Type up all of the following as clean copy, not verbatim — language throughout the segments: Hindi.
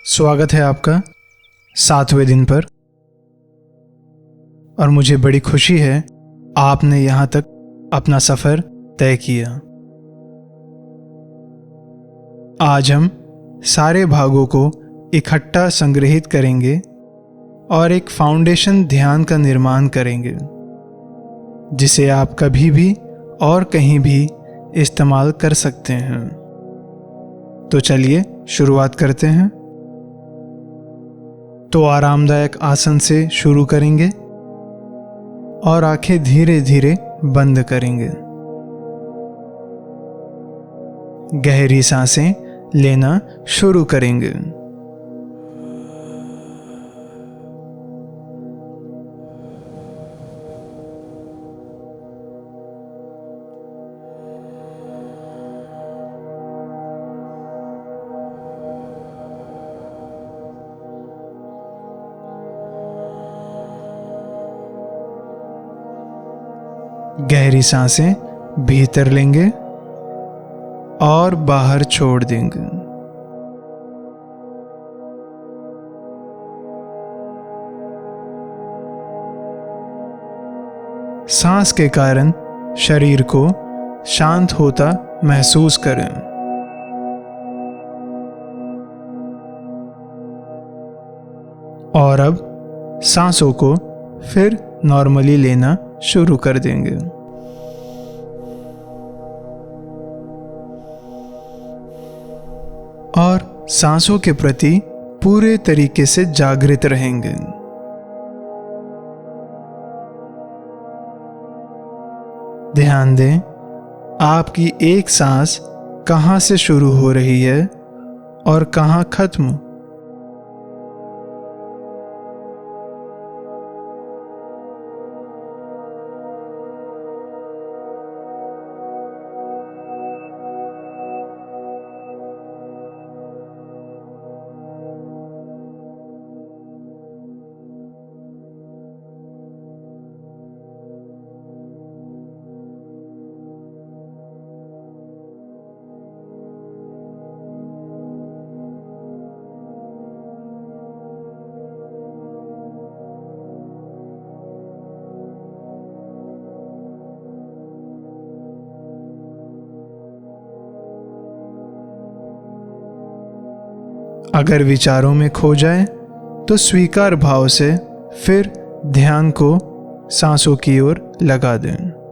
स्वागत है आपका 7वें दिन पर। और मुझे बड़ी खुशी है आपने यहाँ तक अपना सफ़र तय किया। आज हम सारे भागों को इकट्ठा संग्रहित करेंगे और एक फाउंडेशन ध्यान का निर्माण करेंगे जिसे आप कभी भी और कहीं भी इस्तेमाल कर सकते हैं। तो चलिए शुरुआत करते हैं। तो आरामदायक आसन से शुरू करेंगे और आंखें धीरे धीरे बंद करेंगे। गहरी सांसें लेना शुरू करेंगे। गहरी सांसें भीतर लेंगे और बाहर छोड़ देंगे। सांस के कारण शरीर को शांत होता महसूस करें। और अब सांसों को फिर नॉर्मली लेना शुरू कर देंगे। और सांसों के प्रति पूरे तरीके से जागृत रहेंगे। ध्यान दें आपकी एक सांस कहाँ से शुरू हो रही है और कहाँ खत्म। अगर विचारों में खो जाए तो स्वीकार भाव से फिर ध्यान को सांसों की ओर लगा दें।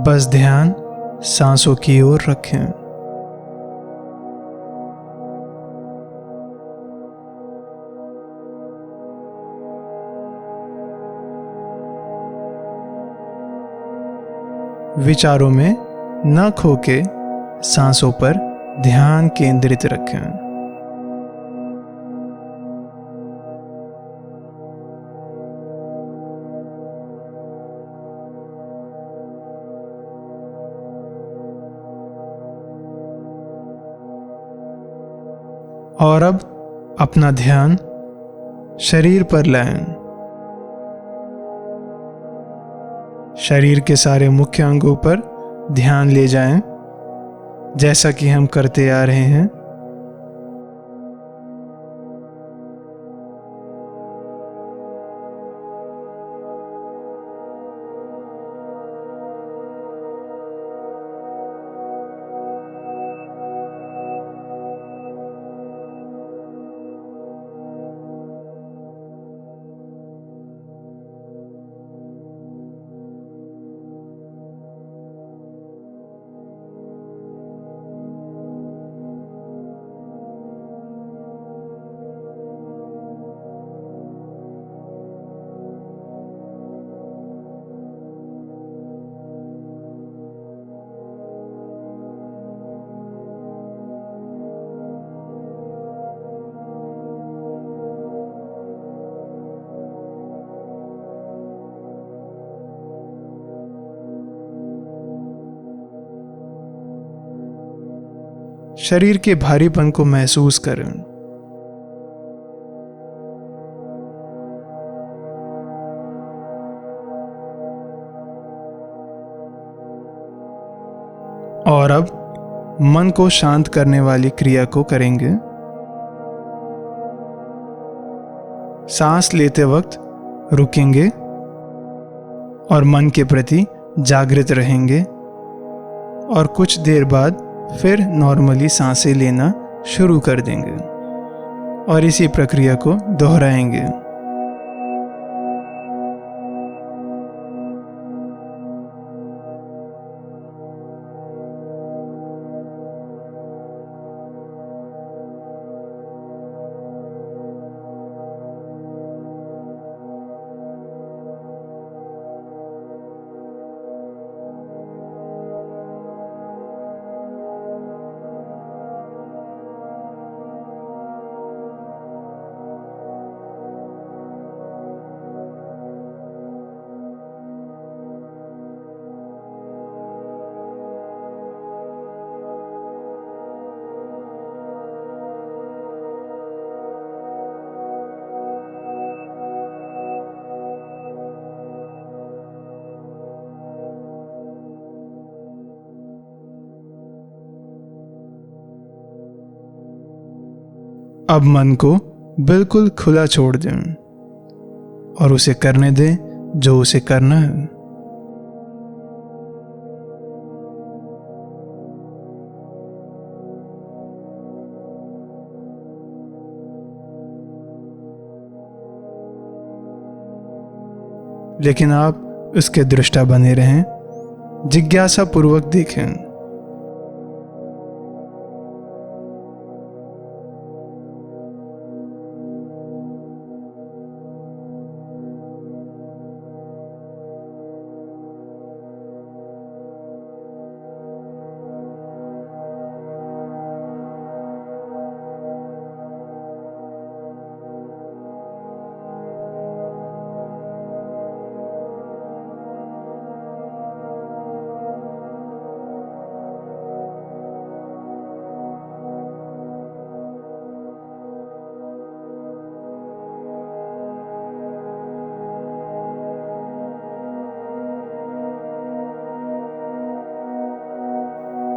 बस ध्यान सांसों की ओर रखें। विचारों में न खो के सांसों पर ध्यान केंद्रित रखें। और अब अपना ध्यान शरीर पर लाएं। शरीर के सारे मुख्य अंगों पर ध्यान ले जाएं, जैसा कि हम करते आ रहे हैं। शरीर के भारीपन को महसूस करें। और अब मन को शांत करने वाली क्रिया को करेंगे। सांस लेते वक्त रुकेंगे और मन के प्रति जागृत रहेंगे और कुछ देर बाद फिर नॉर्मली सांसें लेना शुरू कर देंगे और इसी प्रक्रिया को दोहराएंगे। अब मन को बिल्कुल खुला छोड़ दें और उसे करने दें जो उसे करना है। लेकिन आप उसके दृष्टा बने रहें, जिज्ञासा पूर्वक देखें।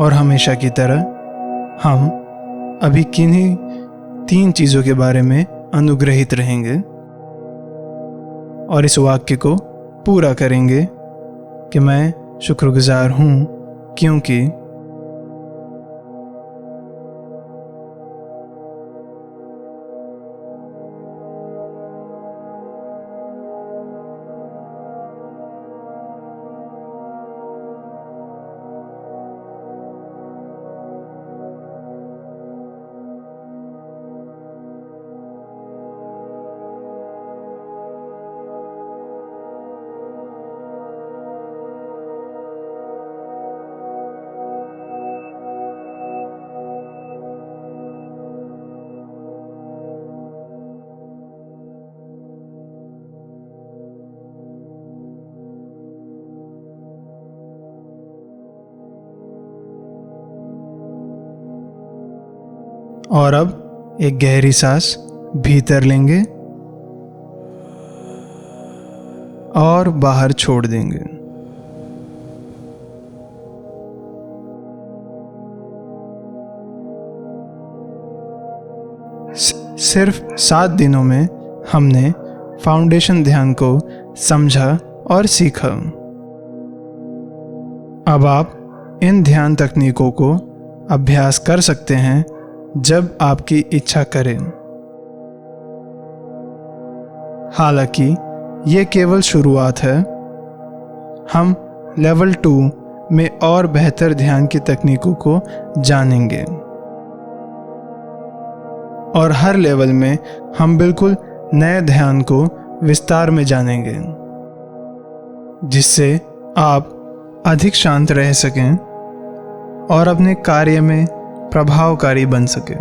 और हमेशा की तरह हम अभी किन्हीं 3 चीज़ों के बारे में अनुग्रहित रहेंगे और इस वाक्य को पूरा करेंगे कि मैं शुक्रगुजार हूँ क्योंकि। और अब एक गहरी सांस भीतर लेंगे और बाहर छोड़ देंगे। सिर्फ 7 दिनों में हमने फाउंडेशन ध्यान को समझा और सीखा। अब आप इन ध्यान तकनीकों को अभ्यास कर सकते हैं जब आपकी इच्छा करें। हालांकि ये केवल शुरुआत है। हम लेवल 2 में और बेहतर ध्यान की तकनीकों को जानेंगे और हर लेवल में हम बिल्कुल नए ध्यान को विस्तार में जानेंगे, जिससे आप अधिक शांत रह सकें और अपने कार्य में प्रभावकारी बन सकें।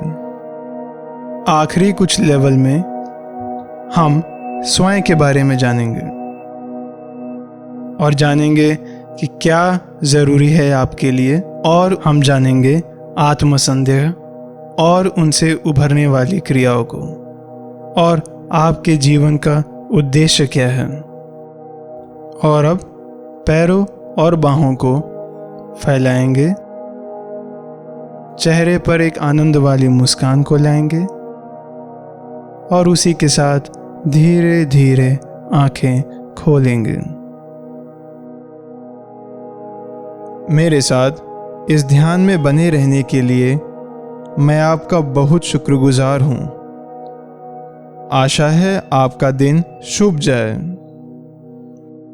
आखिरी कुछ लेवल में हम स्वयं के बारे में जानेंगे और जानेंगे कि क्या ज़रूरी है आपके लिए, और हम जानेंगे आत्मसंदेह और उनसे उभरने वाली क्रियाओं को, और आपके जीवन का उद्देश्य क्या है। और अब पैरों और बाहों को फैलाएंगे, चेहरे पर एक आनंद वाली मुस्कान को लाएंगे और उसी के साथ धीरे धीरे आंखें खोलेंगे। मेरे साथ इस ध्यान में बने रहने के लिए मैं आपका बहुत शुक्रगुजार हूँ। आशा है आपका दिन शुभ जाए।